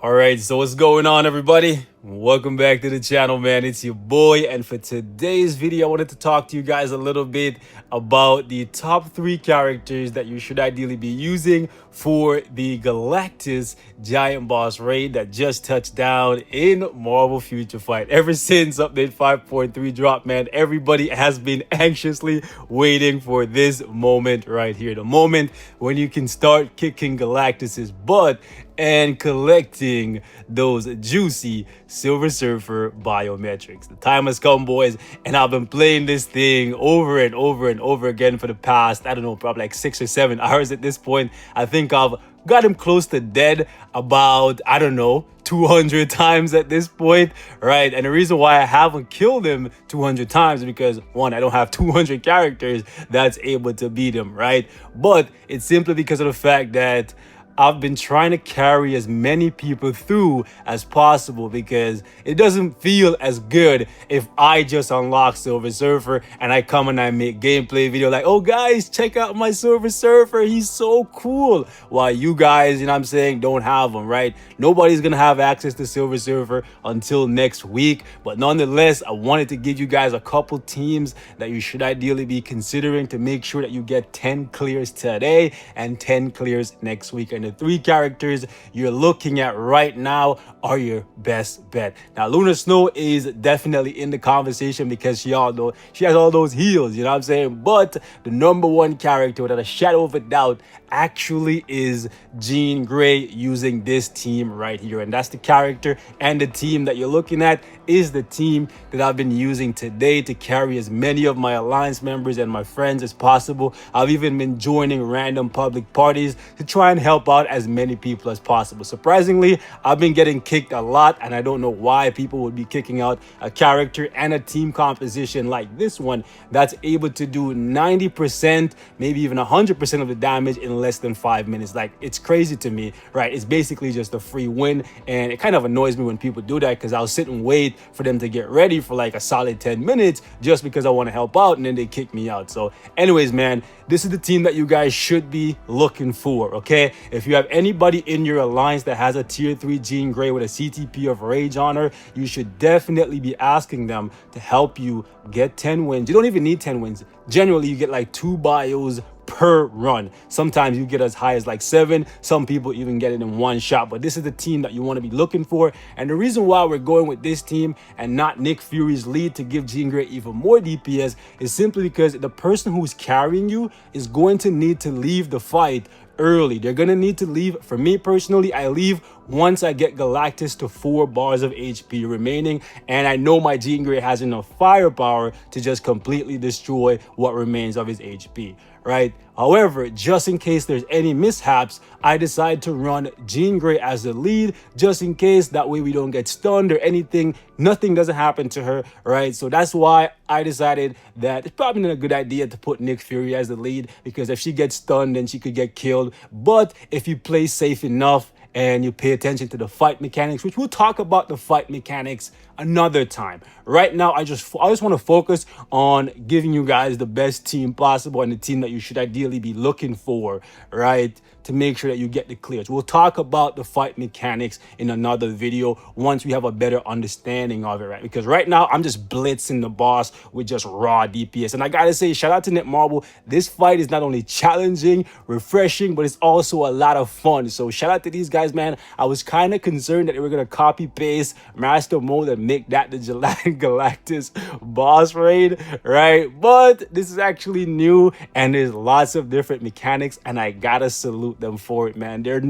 All right, so what's going on, everybody? Welcome back to the channel, man. It's your boy, and for today's video, I wanted to talk to you guys a little bit about the top 3 characters that you should ideally be using for the Galactus giant boss raid that just touched down in Marvel Future Fight. Ever since update 5.3 dropped, man, everybody has been anxiously waiting for this moment right here. The moment when you can start kicking Galactus's butt and collecting those juicy Silver Surfer biometrics. The time has come, boys, and I've been playing this thing over and over and over again for the past, I don't know, probably like 6 or 7 hours at this point. I think I've got him close to dead about, I don't know, 200 times at this point, right? And the reason why I haven't killed him 200 times is because, one, I don't have 200 characters that's able to beat him, right? But it's simply because of the fact that I've been trying to carry as many people through as possible, because it doesn't feel as good if I just unlock Silver Surfer and I come and I make gameplay video like, oh guys, check out my Silver Surfer, he's so cool, while you guys, you know what I'm saying, don't have him, right? Nobody's gonna have access to Silver Surfer until next week. But nonetheless, I wanted to give you guys a couple teams that you should ideally be considering to make sure that you get 10 clears today and 10 clears next week. And the 3 characters you're looking at right now are your best bet. Now, Luna Snow is definitely in the conversation because she has all those heals, you know what I'm saying? But the #1 character, without a shadow of a doubt, actually is Jean Grey, using this team right here. And that's the character and the team that you're looking at is the team that I've been using today to carry as many of my alliance members and my friends as possible. I've even been joining random public parties to try and help out as many people as possible. Surprisingly, I've been getting kicked a lot, and I don't know why people would be kicking out a character and a team composition like this one that's able to do 90%, maybe even 100% of the damage in less than 5 minutes. Like, it's crazy to me, right? It's basically just a free win, and it kind of annoys me when people do that, because I'll sit and wait for them to get ready for like a solid 10 minutes just because I want to help out, and then they kick me out. So anyways, man, this is the team that you guys should be looking for, okay? If you have anybody in your alliance that has a tier 3 Jean Grey with a CTP of Rage on her, you should definitely be asking them to help you get 10 wins. You don't even need 10 wins. Generally, you get like 2 bios per run. Sometimes you get as high as like 7. Some people even get it in one shot. But this is the team that you want to be looking for. And the reason why we're going with this team and not Nick Fury's lead to give Jean Grey even more DPS is simply because the person who's carrying you is going to need to leave the fight early. They're gonna need to leave. For me personally, I leave once I get Galactus to 4 bars of HP remaining, and I know my Jean Grey has enough firepower to just completely destroy what remains of his HP, right? However, just in case there's any mishaps, I decide to run Jean Grey as the lead, just in case. That way we don't get stunned or anything. Nothing doesn't happen to her, right? So that's why I decided that it's probably not a good idea to put Nick Fury as the lead, because if she gets stunned, then she could get killed. But if you play safe enough and you pay attention to the fight mechanics, which we'll talk about the fight mechanics another time. Right now, I just want to focus on giving you guys the best team possible and the team that you should ideally be looking for, right, to make sure that you get the clears. We'll talk about the fight mechanics in another video once we have a better understanding of it, right? Because right now, I'm just blitzing the boss with just raw DPS. And I gotta say, shout out to Netmarble. This fight is not only challenging, refreshing, but it's also a lot of fun. So shout out to these guys, man. I was kind of concerned that they were gonna copy paste Master Mode and make that the Galactus boss raid, right? But this is actually new, and there's lots of different mechanics, and I gotta salute them for it, man. They're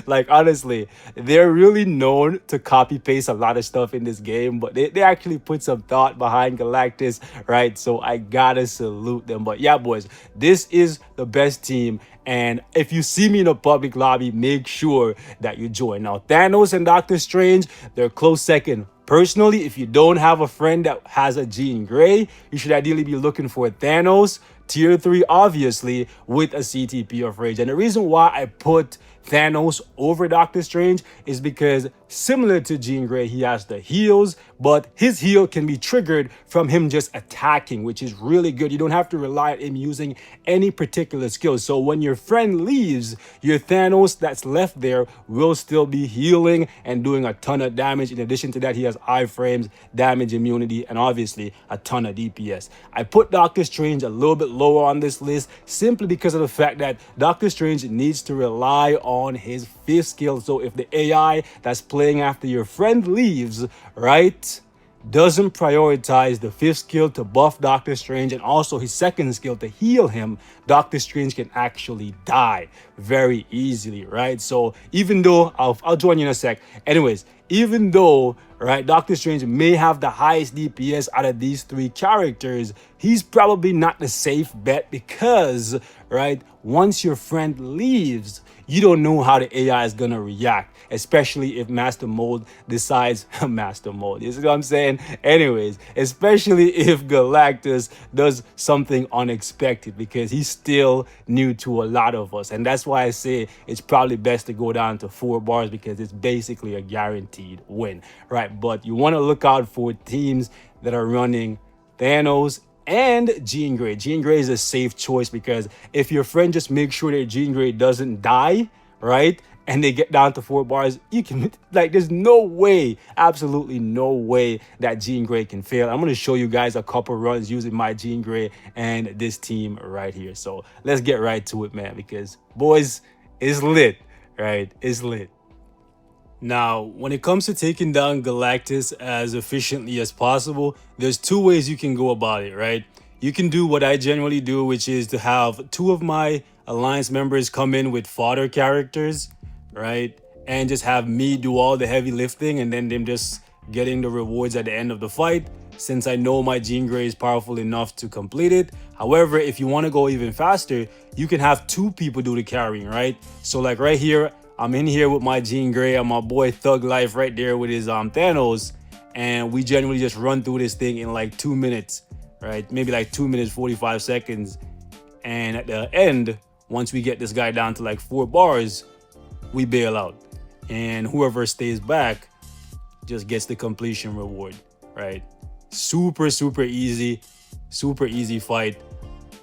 like, honestly, they're really known to copy paste a lot of stuff in this game, but they actually put some thought behind Galactus, right? So I gotta salute them. But yeah, boys, this is the best team. And if you see me in a public lobby, make sure that you join. Now, Thanos and Doctor Strange, they're close second. Personally, if you don't have a friend that has a Jean Grey, you should ideally be looking for Thanos, tier 3, obviously, with a CTP of Rage. And the reason why I put Thanos over Doctor Strange is because, similar to Jean Grey, he has the heals, but his heal can be triggered from him just attacking, which is really good. You don't have to rely on him using any particular skill. So when your friend leaves, your Thanos that's left there will still be healing and doing a ton of damage. In addition to that, he has iframes, damage immunity, and obviously a ton of DPS. I put Doctor Strange a little bit lower on this list simply because of the fact that Doctor Strange needs to rely on his fifth skill. So if the AI that's playing after your friend leaves, right, doesn't prioritize the fifth skill to buff Doctor Strange and also his second skill to heal him, Doctor Strange can actually die very easily, right? So even though I'll join you in a sec. Anyways, even though, right, Doctor Strange may have the highest DPS out of these three characters, he's probably not the safe bet because, right, once your friend leaves, you don't know how the AI is gonna react, especially if Master Mold decides Master Mold. You see what I'm saying? Anyways, especially if Galactus does something unexpected, because he's still new to a lot of us, and that's why I say it's probably best to go down to 4 bars because it's basically a guaranteed win, right? But you want to look out for teams that are running Thanos and Jean Grey. Jean Grey is a safe choice because if your friend just makes sure that Jean Grey doesn't die, right, and they get down to 4 bars, you can, like, there's no way, absolutely no way that Jean Grey can fail. I'm going to show you guys a couple runs using my Jean Grey and this team right here. So let's get right to it, man, because boys, it's lit, right? It's lit. Now, when it comes to taking down Galactus as efficiently as possible, there's 2 ways you can go about it, right? You can do what I generally do, which is to have 2 of my alliance members come in with fodder characters, right? And just have me do all the heavy lifting and then them just getting the rewards at the end of the fight, since I know my Jean Grey is powerful enough to complete it. However, if you want to go even faster, you can have 2 people do the carrying, right? So like right here, I'm in here with my Jean Grey and my boy Thug Life right there with his Thanos, and we generally just run through this thing in like 2 minutes, right? Maybe like 2 minutes 45 seconds. And at the end, once we get this guy down to like 4 bars, we bail out, and whoever stays back just gets the completion reward, right? Super easy fight.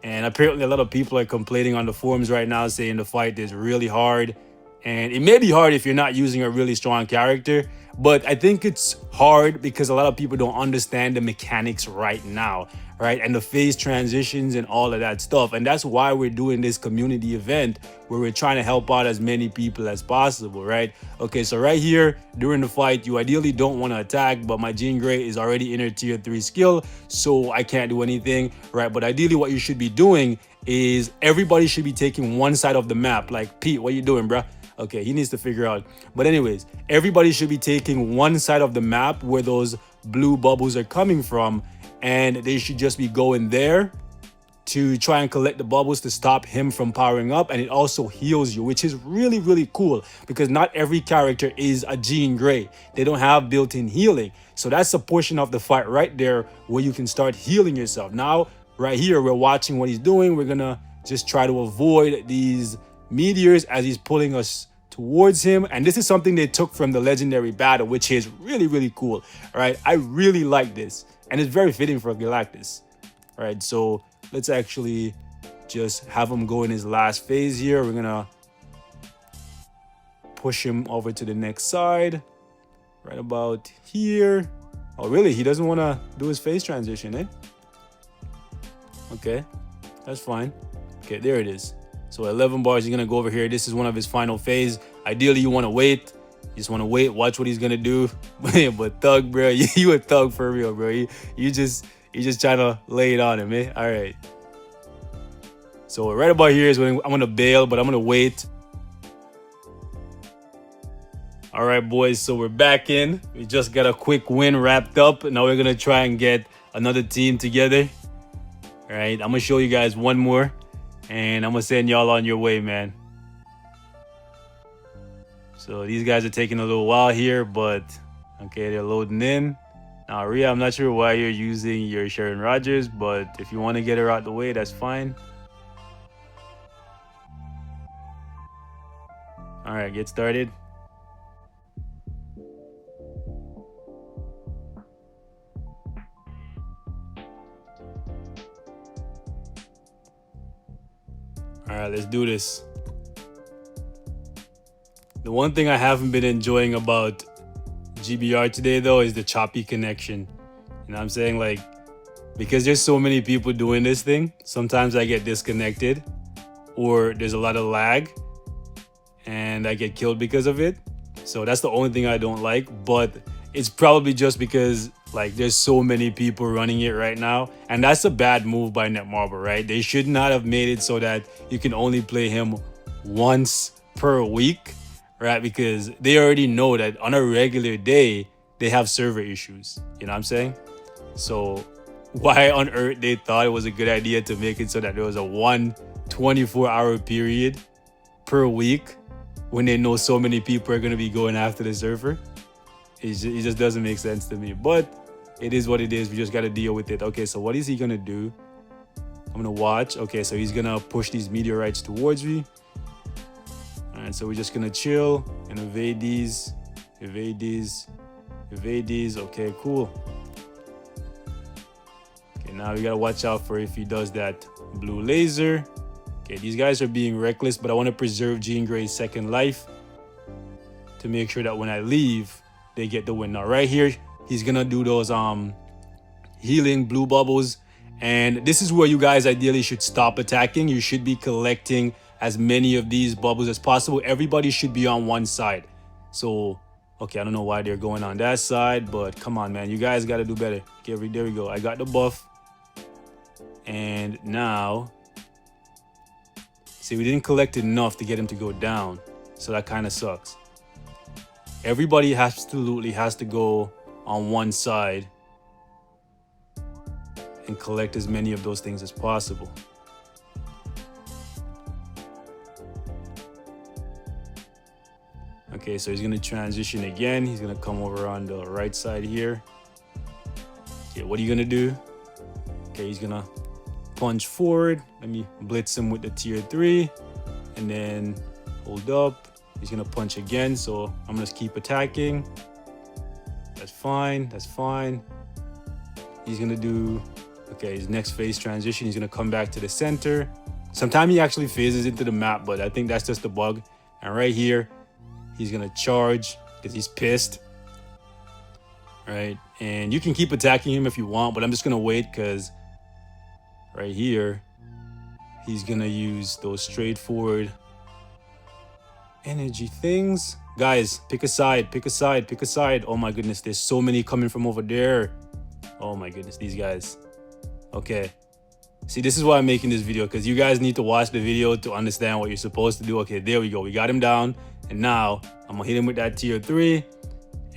And apparently a lot of people are complaining on the forums right now saying the fight is really hard. And it may be hard if you're not using a really strong character, but I think it's hard because a lot of people don't understand the mechanics right now, right? And the phase transitions and all of that stuff. And that's why we're doing this community event where we're trying to help out as many people as possible, right? Okay, so right here during the fight, you ideally don't want to attack, but my Jean Grey is already in her tier 3 skill, so I can't do anything, right? But ideally what you should be doing is everybody should be taking one side of the map. Like, Pete, what you doing, bruh? Okay, he needs to figure out. But anyways, everybody should be taking one side of the map where those blue bubbles are coming from, and they should just be going there to try and collect the bubbles to stop him from powering up. And it also heals you, which is really cool because not every character is a Jean Grey. They don't have built-in healing. So that's a portion of the fight right there where you can start healing yourself. Now, right here, we're watching what he's doing. We're gonna just try to avoid these meteors as he's pulling us towards him. And this is something they took from the legendary battle, which is really cool. All right, I really like this, and it's very fitting for Galactus. All right, so let's actually just have him go in his last phase here. We're gonna push him over to the next side right about here. Oh really, he doesn't want to do his phase transition, eh? Okay, that's fine. Okay, there it is. So 11 bars, he's going to go over here. This is one of his final phase. Ideally, you want to wait. You just want to wait, watch what he's going to do. But Thug, bro, you a thug for real, bro. You just trying to lay it on him, eh? All right. So right about here is when I'm going to bail, but I'm going to wait. All right, boys, so we're back in. We just got a quick win wrapped up. Now we're going to try and get another team together. All right, I'm going to show you guys one more. And I'm gonna send y'all on your way, man. So these guys are taking a little while here, but okay, they're loading in. Now, Rhea, I'm not sure why you're using your Sharon Rogers, but if you want to get her out the way, that's fine. All All right, get started. All right, let's do this. The one thing I haven't been enjoying about GBR today, though, is the choppy connection. You know what I'm saying? Like, because there's so many people doing this thing, sometimes I get disconnected or there's a lot of lag and I get killed because of it. So that's the only thing I don't like, but it's probably just because like there's so many people running it right now, and that's a bad move by Netmarble, right? They should not have made it so that you can only play him once per week, right? Because they already know that on a regular day they have server issues, you know what I'm saying? So why on earth they thought it was a good idea to make it so that there was a 24-hour period per week when they know so many people are going to be going after the server? It just doesn't make sense to me, but it is what it is. We just got to deal with it. Okay, so what is he going to do? I'm going to watch. Okay, so he's going to push these meteorites towards me. All right, so we're just going to chill and evade these, evade these, evade these. Okay, cool. Okay, now we got to watch out for if he does that blue laser. Okay, these guys are being reckless, but I want to preserve Jean Grey's second life to make sure that when I leave, they get the win. Now, right here, he's gonna do those healing blue bubbles, and this is where you guys ideally should stop attacking. You should be collecting as many of these bubbles as possible. Everybody should be on one side. So, okay, I don't know why they're going on that side, but come on, man, you guys got to do better. Okay, there we go. I got the buff, and now, see, we didn't collect enough to get him to go down, so that kind of sucks. Everybody absolutely has to go on one side and collect as many of those things as possible. Okay, so he's going to transition again. He's going to come over on the right side here. Okay, what are you going to do? Okay, he's going to punch forward. Let me blitz him with the tier 3 and then hold up. He's gonna punch again, so I'm gonna keep attacking. That's fine, that's fine. He's gonna do, okay, his next phase transition, he's gonna come back to the center. Sometimes he actually phases into the map, but I think that's just a bug. And right here, he's gonna charge because he's pissed. Right, and you can keep attacking him if you want, but I'm just gonna wait because right here, he's gonna use those straightforward energy things. Guys, pick a side, pick a side, pick a side. Oh my goodness, there's so many coming from over there. Oh my goodness, these guys. Okay, see, this is why I'm making this video, because you guys need to watch the video to understand what you're supposed to do. Okay, there we go, we got him down, and now I'm gonna hit him with that tier 3,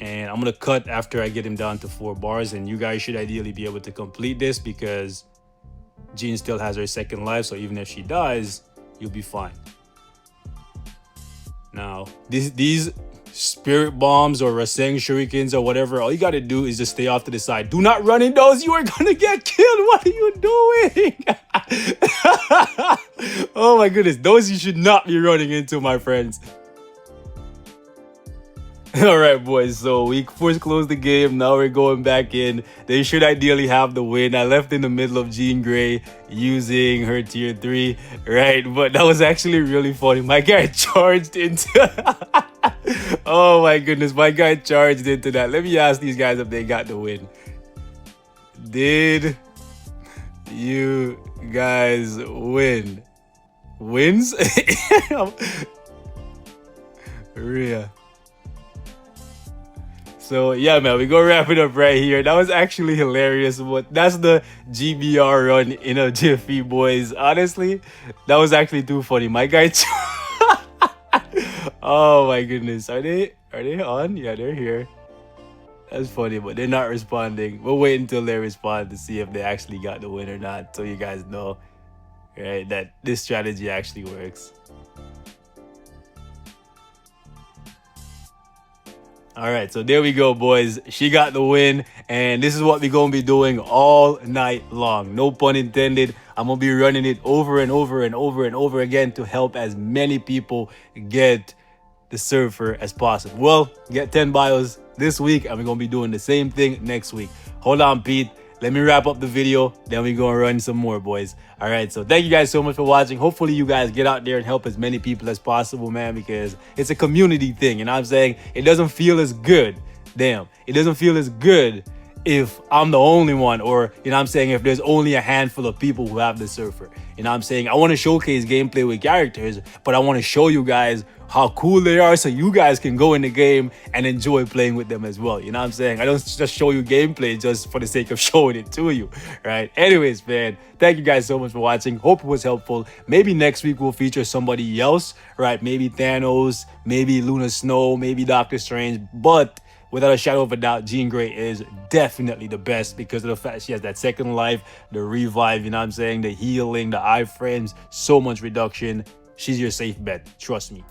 and I'm gonna cut after I get him down to 4 bars. And you guys should ideally be able to complete this because Jean still has her second life, so even if she dies, you'll be fine. Now, these spirit bombs or Rasen shurikens or whatever, all you got to do is just stay off to the side. Do not run in those. You are going to get killed. What are you doing? Oh my goodness. Those you should not be running into, my friends. All right, boys, so we first closed the game. Now we're going back in. They should ideally have the win. I left in the middle of Jean Grey using her tier 3, right? But that was actually really funny. My guy charged into... Oh my goodness, my guy charged into that. Let me ask these guys if they got the win. Did you guys win? Wins? Rhea. So yeah, man, we go wrap it up right here. That was actually hilarious, but that's the GBR run in a jiffy, boys. Honestly, that was actually too funny. My guy... Oh my goodness, are they on? Yeah, they're here. That's funny, but they're not responding. We'll wait until they respond to see if they actually got the win or not, so you guys know, right, that this strategy actually works. All right, so there we go, boys. She got the win, and this is what we're going to be doing all night long. No pun intended. I'm going to be running it over and over and over and over again to help as many people get the surfer as possible. Well, get 10 bios this week, and we're gonna be doing the same thing next week. Hold on, Pete. Let me wrap up the video, then we're gonna run some more, boys. All right, so thank you guys so much for watching. Hopefully you guys get out there and help as many people as possible, man, because it's a community thing. You know what I'm saying? It doesn't feel as good. Damn, it doesn't feel as good if I'm the only one, or, you know what I'm saying, if there's only a handful of people who have the surfer. You know what I'm saying? I want to showcase gameplay with characters, but I want to show you guys how cool they are so you guys can go in the game and enjoy playing with them as well. You know what I'm saying? I don't just show you gameplay just for the sake of showing it to you, right? Anyways, man, thank you guys so much for watching. Hope it was helpful. Maybe next week we'll feature somebody else, right? Maybe Thanos, maybe Luna Snow, maybe Doctor Strange, but without a shadow of a doubt, Jean Grey is definitely the best because of the fact she has that second life, the revive, you know what I'm saying, the healing, the iframes, so much reduction. She's your safe bet. Trust me.